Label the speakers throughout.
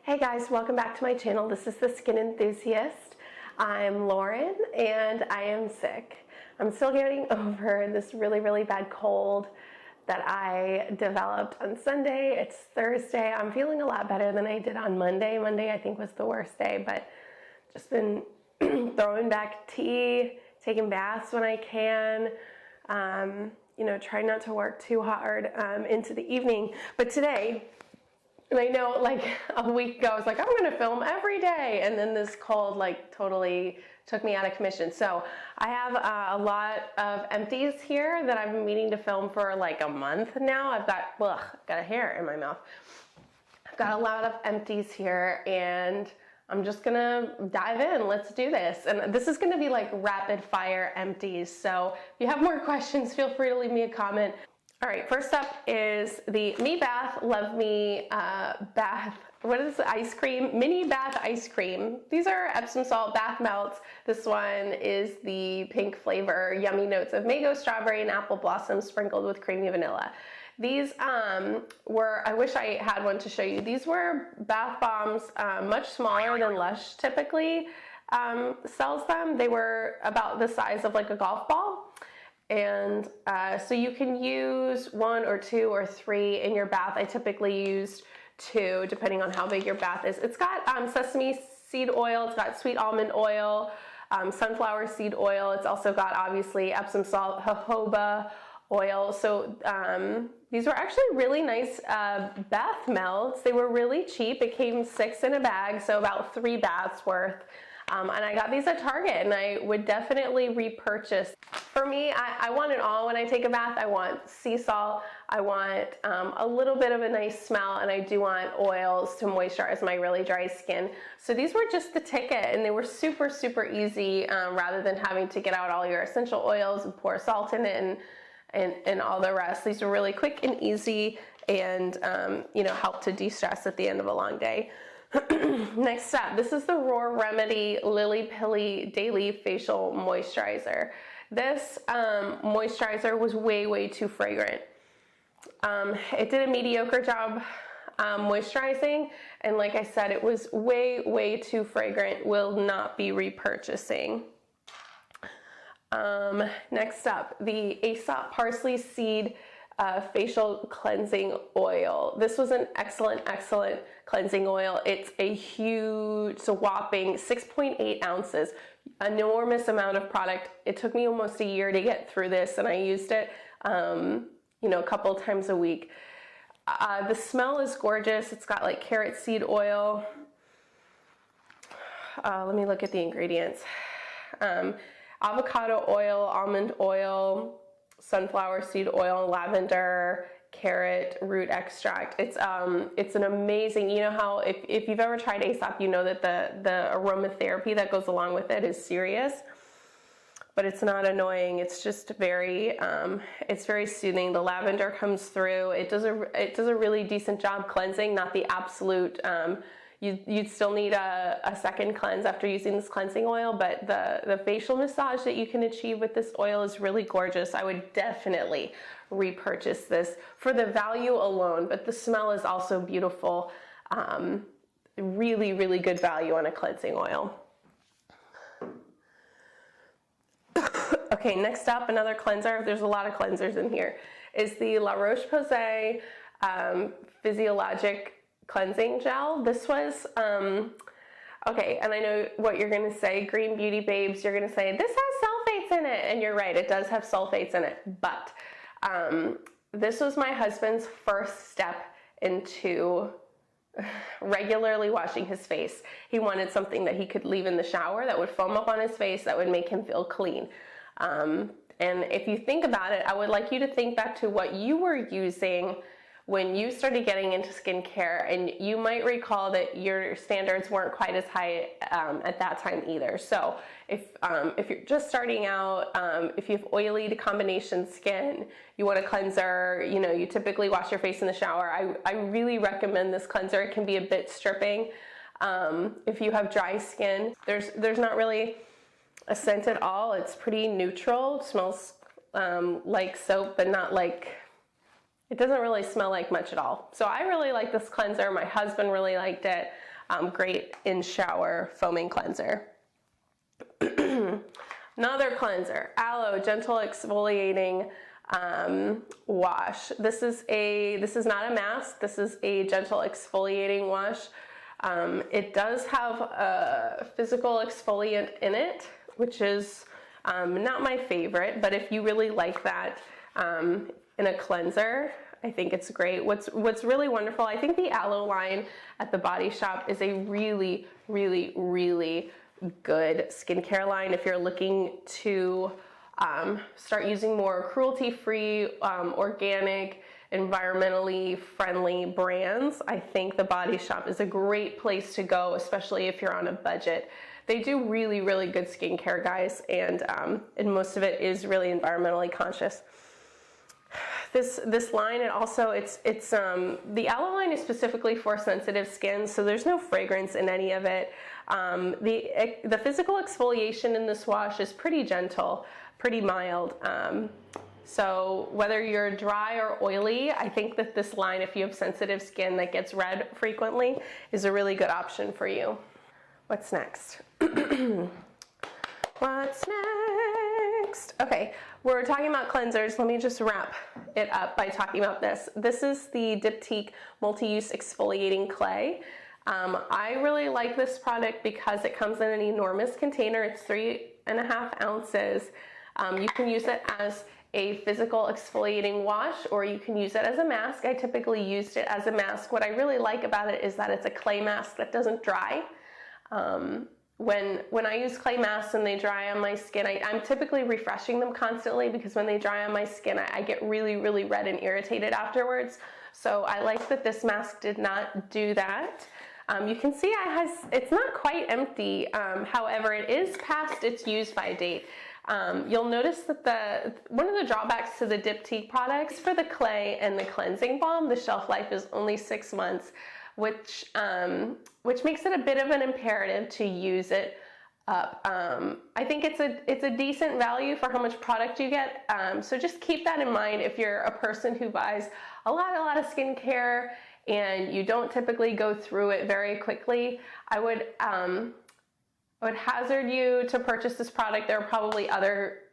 Speaker 1: Hey guys, welcome back to my channel. This is the Skin Enthusiast. I'm Lauren and I am sick. I'm still getting over this really bad cold that I developed on Sunday. It's Thursday. I'm feeling a lot better than I did on Monday. Monday I think was the worst day, but just been throwing back tea, taking baths when I can, trying not to work too hard into the evening. But today, and I know like a week ago, I was like, I'm going to film every day. And then this cold like totally took me out of commission. So I have a lot of empties here that I've been meaning to film for like a month now. I've got a hair in my mouth. I've got a lot of empties here and I'm just going to dive in. Let's do this. And this is going to be like rapid fire empties. So if you have more questions, feel free to leave me a comment. All right, first up is the Me Bath Love Me ice cream, mini bath ice cream. These are Epsom salt bath melts. This one is the pink flavor, yummy notes of mango, strawberry, and apple blossom sprinkled with creamy vanilla. These I wish I had one to show you. These were bath bombs, much smaller than Lush typically sells them. They were about the size of like a golf ball. And so you can use 1 or 2 or 3 in your bath. I typically use 2 depending on how big your bath is. It's got sesame seed oil, it's got sweet almond oil, sunflower seed oil. It's also got obviously Epsom salt, jojoba oil. So these were actually really nice bath melts. They were really cheap. It came 6 in a bag, so about 3 baths worth. And I got these at Target and I would definitely repurchase. For me, I want it all when I take a bath. I want sea salt, I want a little bit of a nice smell, and I do want oils to moisturize my really dry skin. So these were just the ticket and they were super easy rather than having to get out all your essential oils and pour salt in it and all the rest. These were really quick and easy and help to de-stress at the end of a long day. Next up, this is the Raw Remedy Lily Pilly Daily Facial Moisturizer. This moisturizer was way too fragrant. It did a mediocre job moisturizing, and like I said, it was way too fragrant. Will not be repurchasing. Next up, the Aesop Parsley Seed facial cleansing oil. This was an excellent cleansing oil. It's a whopping 6.8 ounces, enormous amount of product. It took me almost a year to get through this, and I used it a couple times a week. The smell is gorgeous. It's got like carrot seed oil. Let me look at the ingredients. Avocado oil, almond oil, sunflower seed oil, lavender, carrot root extract. It's an amazing, you know how if you've ever tried Aesop, you know that the aromatherapy that goes along with it is serious, but it's not annoying. It's just it's very soothing. The lavender comes through. It does a really decent job cleansing, not the absolute, you'd still need a second cleanse after using this cleansing oil, but the facial massage that you can achieve with this oil is really gorgeous. I would definitely repurchase this for the value alone, but the smell is also beautiful. Really good value on a cleansing oil. Okay, next up, another cleanser. There's a lot of cleansers in here. Is the La Roche-Posay Physiologic Cleansing Gel. This was, okay, and I know what you're going to say, Green Beauty babes, you're going to say, this has sulfates in it, and you're right, it does have sulfates in it, but this was my husband's first step into regularly washing his face. He wanted something that he could leave in the shower that would foam up on his face, that would make him feel clean. And if you think about it, I would like you to think back to what you were using when you started getting into skincare, and you might recall that your standards weren't quite as high at that time either. So if you're just starting out, if you have oily to combination skin, you want a cleanser, you typically wash your face in the shower. I really recommend this cleanser. It can be a bit stripping. If you have dry skin, there's not really a scent at all. It's pretty neutral. It smells like soap, but not like, it doesn't really smell like much at all. So I really like this cleanser. My husband really liked it. great in shower foaming cleanser. Another cleanser, Aloe Gentle Exfoliating wash. This is not a mask. This is a gentle exfoliating wash. It does have a physical exfoliant in it, which is not my favorite, but if you really like that in a cleanser, I think it's great. What's really wonderful, I think the Aloe line at the Body Shop is a really, really, really good skincare line if you're looking to start using more cruelty-free, organic, environmentally friendly brands. I think the Body Shop is a great place to go, especially if you're on a budget. They do really, really good skincare, guys, and most of it is really environmentally conscious. This line, the Aloe line is specifically for sensitive skin, so there's no fragrance in any of it. The physical exfoliation in this wash is pretty gentle, pretty mild. So whether you're dry or oily, I think that this line, if you have sensitive skin that gets red frequently, is a really good option for you. What's next? What's next? Okay, we're talking about cleansers. Let me just wrap it up by talking about this. This is the Diptyque Multi-Use Exfoliating Clay. I really like this product because it comes in an enormous container. It's 3.5 ounces. You can use it as a physical exfoliating wash, or you can use it as a mask. I typically used it as a mask. What I really like about it is that it's a clay mask that doesn't dry. When I use clay masks and they dry on my skin, I'm typically refreshing them constantly, because when they dry on my skin, I get really, really red and irritated afterwards. So I like that this mask did not do that. You can see it's not quite empty. However, it is past its use-by date. You'll notice that one of the drawbacks to the Diptyque products, for the clay and the cleansing balm, the shelf life is only 6 months, which makes it a bit of an imperative to use it up. I think it's a decent value for how much product you get. So just keep that in mind if you're a person who buys a lot of skincare and you don't typically go through it very quickly. I would hazard you to purchase this product. There are probably other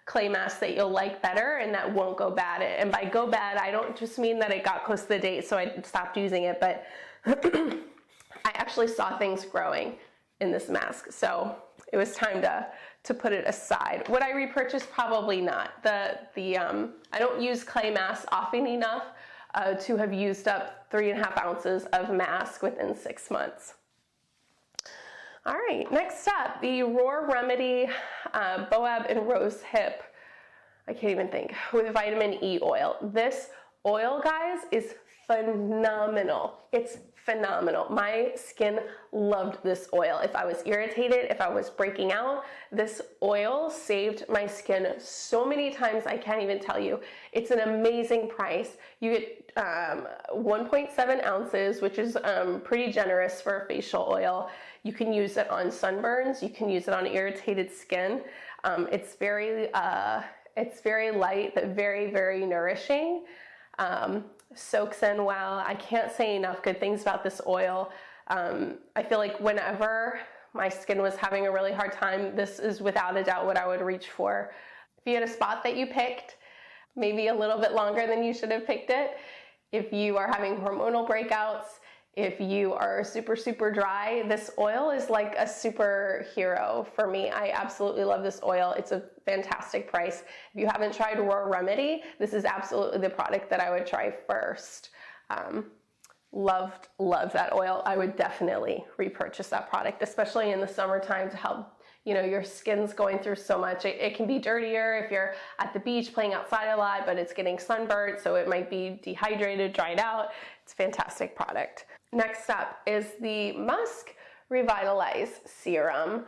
Speaker 1: clay masks that you'll like better and that won't go bad. And by go bad, I don't just mean that it got close to the date so I stopped using it, but I actually saw things growing in this mask. So it was time to put it aside. Would I repurchase? Probably not. I don't use clay masks often enough to have used up 3.5 ounces of mask within 6 months. All right, next up, the Raw Remedy Boab and Rose Hip, I can't even think, with vitamin E oil. This oil, guys, is phenomenal. It's phenomenal. My skin loved this oil. If I was irritated, if I was breaking out, this oil saved my skin so many times I can't even tell you. It's an amazing price. You get 1.7 ounces, which is pretty generous for a facial oil. You can use it on sunburns. You can use it on irritated skin. It's very light, but very, very nourishing. Soaks in well. I can't say enough good things about this oil. I feel like whenever my skin was having a really hard time, this is without a doubt what I would reach for. If you had a spot that you picked, maybe a little bit longer than you should have picked it, if you are having hormonal breakouts, if you are super, super dry, this oil is like a superhero for me. I absolutely love this oil. It's a fantastic price. If you haven't tried Raw Remedy, this is absolutely the product that I would try first. Loved that oil. I would definitely repurchase that product, especially in the summertime, to help, your skin's going through so much. It can be dirtier if you're at the beach playing outside a lot, but it's getting sunburnt, so it might be dehydrated, dried out. It's a fantastic product. Next up is the Musk Revitalize serum.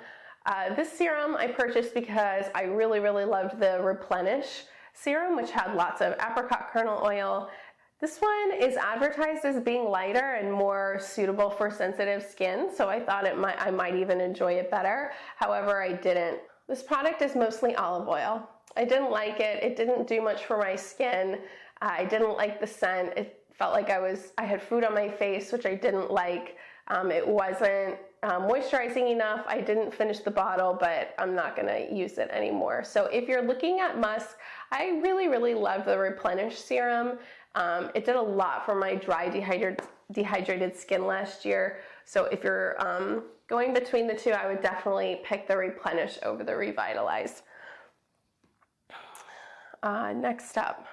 Speaker 1: This serum I purchased because I really, really loved the Replenish serum, which had lots of apricot kernel oil. This one is advertised as being lighter and more suitable for sensitive skin, so I thought I might even enjoy it better. However, I didn't. This product is mostly olive oil. I didn't like it. It didn't do much for my skin. I didn't like the scent. It felt like I had food on my face, which I didn't like. It wasn't moisturizing enough. I didn't finish the bottle, but I'm not gonna use it anymore. So if you're looking at musk, I really love the Replenish serum. It did a lot for my dry, dehydrated skin last year. So if you're going between the two, I would definitely pick the Replenish over the Revitalize. Next up,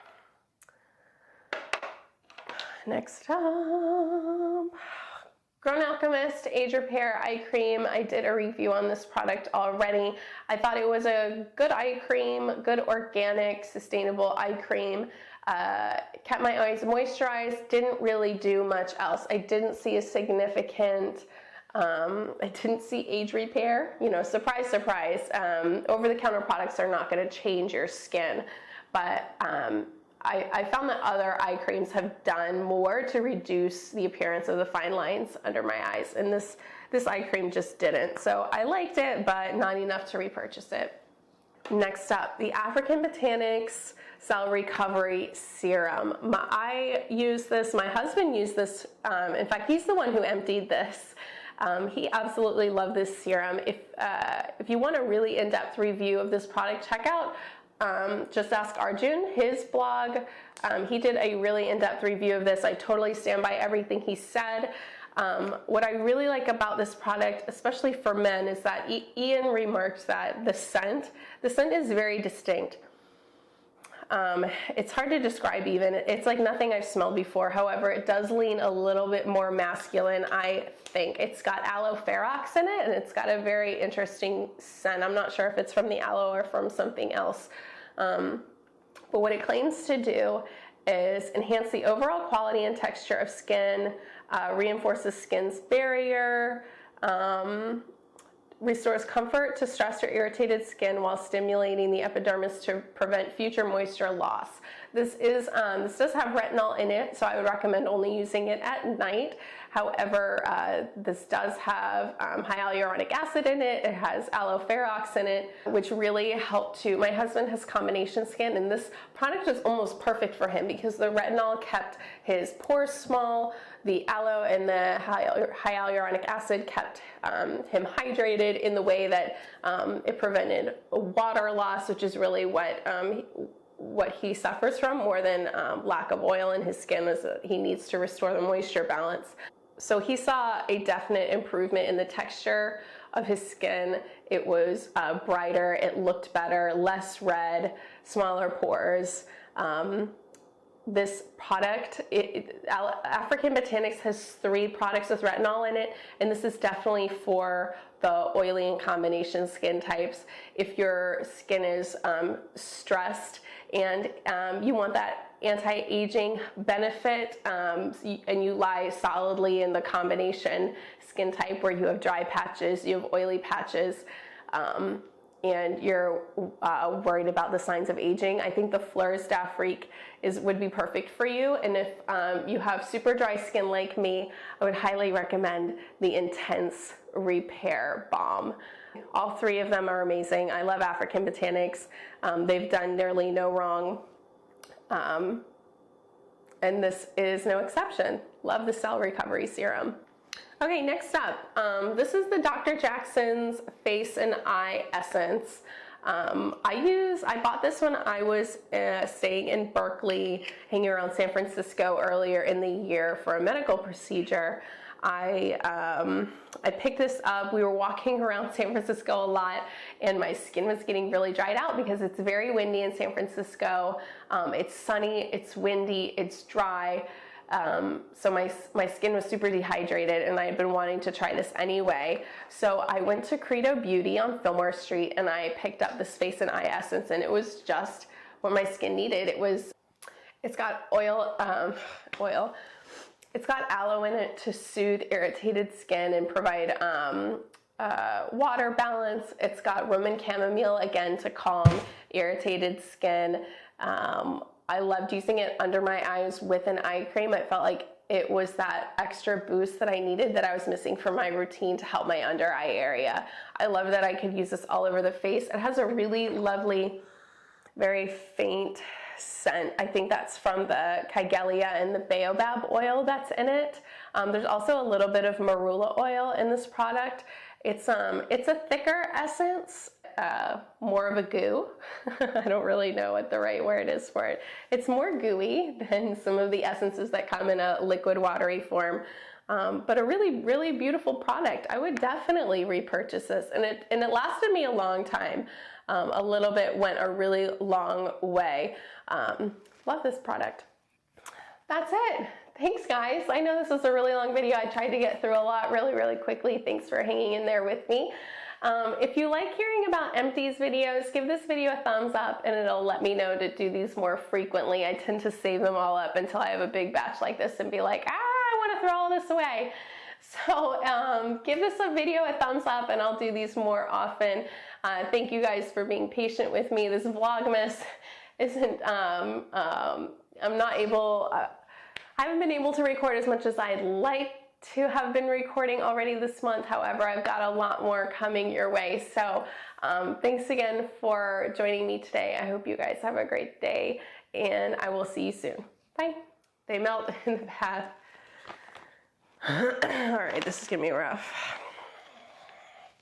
Speaker 1: Grown Alchemist Age Repair Eye Cream. I did a review on this product already. I thought it was a good eye cream, good organic, sustainable eye cream. Kept my eyes moisturized, didn't really do much else. I didn't see a significant, I didn't see age repair. You know, surprise, surprise. Over-the-counter products are not gonna change your skin, but I found that other eye creams have done more to reduce the appearance of the fine lines under my eyes, and this eye cream just didn't. So I liked it, but not enough to repurchase it. Next up, the African Botanics Cell Recovery Serum. I use this, my husband used this, in fact, he's the one who emptied this. He absolutely loved this serum. If you want a really in-depth review of this product, check out Just Ask Arjun, his blog. He did a really in-depth review of this. I totally stand by everything he said. What I really like about this product, especially for men, is that Ian remarked that the scent is very distinct. It's hard to describe even. It's like nothing I've smelled before. However, it does lean a little bit more masculine, I think. It's got aloe ferox in it, and it's got a very interesting scent. I'm not sure if it's from the aloe or from something else. But what it claims to do is enhance the overall quality and texture of skin, reinforces skin's barrier, restores comfort to stressed or irritated skin while stimulating the epidermis to prevent future moisture loss. This does have retinol in it, so I would recommend only using it at night. However, this does have hyaluronic acid in it. It has aloe ferox in it, which really helped to, my husband has combination skin, and this product was almost perfect for him because the retinol kept his pores small, the aloe and the hyaluronic acid kept him hydrated in the way that it prevented water loss, which is really what he suffers from more than lack of oil in his skin, is that he needs to restore the moisture balance. So he saw a definite improvement in the texture of his skin. It was brighter, it looked better, less red, smaller pores. This product, African Botanics has 3 products with retinol in it, and this is definitely for the oily and combination skin types. If your skin is stressed and you want that anti-aging benefit, and you lie solidly in the combination skin type where you have dry patches, you have oily patches, and you're worried about the signs of aging, I think the Fleurs d'Afrique would be perfect for you. And if you have super dry skin like me, I would highly recommend the Intense Repair Balm. All 3 of them are amazing. I love African Botanics. They've done nearly no wrong. And this is no exception. Love the Cell Recovery Serum. Okay, next up, this is the Dr. Jackson's Face and Eye Essence. I bought this when I was staying in Berkeley, hanging around San Francisco earlier in the year for a medical procedure. I picked this up. We were walking around San Francisco a lot, and my skin was getting really dried out because it's very windy in San Francisco. It's sunny, it's windy, it's dry. So my skin was super dehydrated, and I had been wanting to try this anyway. So I went to Credo Beauty on Fillmore Street, and I picked up this Face and Eye Essence, and it was just what my skin needed. It's got it's got aloe in it to soothe irritated skin and provide water balance. It's got Roman chamomile, again, to calm irritated skin. I loved using it under my eyes with an eye cream. I felt like it was that extra boost that I needed, that I was missing from my routine to help my under eye area. I love that I could use this all over the face. It has a really lovely, very faint scent. I think that's from the Kigelia and the baobab oil that's in it. There's also a little bit of marula oil in this product. It's a thicker essence, more of a goo. I don't really know what the right word is for it. It's more gooey than some of the essences that come in a liquid watery form. But a really, really beautiful product. I would definitely repurchase this, and it lasted me a long time. A little bit went a really long way. Love this product. That's it. Thanks, guys. I know this was a really long video. I tried to get through a lot really, really quickly. Thanks for hanging in there with me. If you like hearing about Empties videos, give this video a thumbs up and it'll let me know to do these more frequently. I tend to save them all up until I have a big batch like this and be like, I want to throw all this away. So give this a video a thumbs up and I'll do these more often. Thank you guys for being patient with me. This Vlogmas isn't, I'm not able, I haven't been able to record as much as I'd like to have been recording already this month. However, I've got a lot more coming your way. So thanks again for joining me today. I hope you guys have a great day and I will see you soon. Bye. They melt in the bath. All right, this is gonna be rough.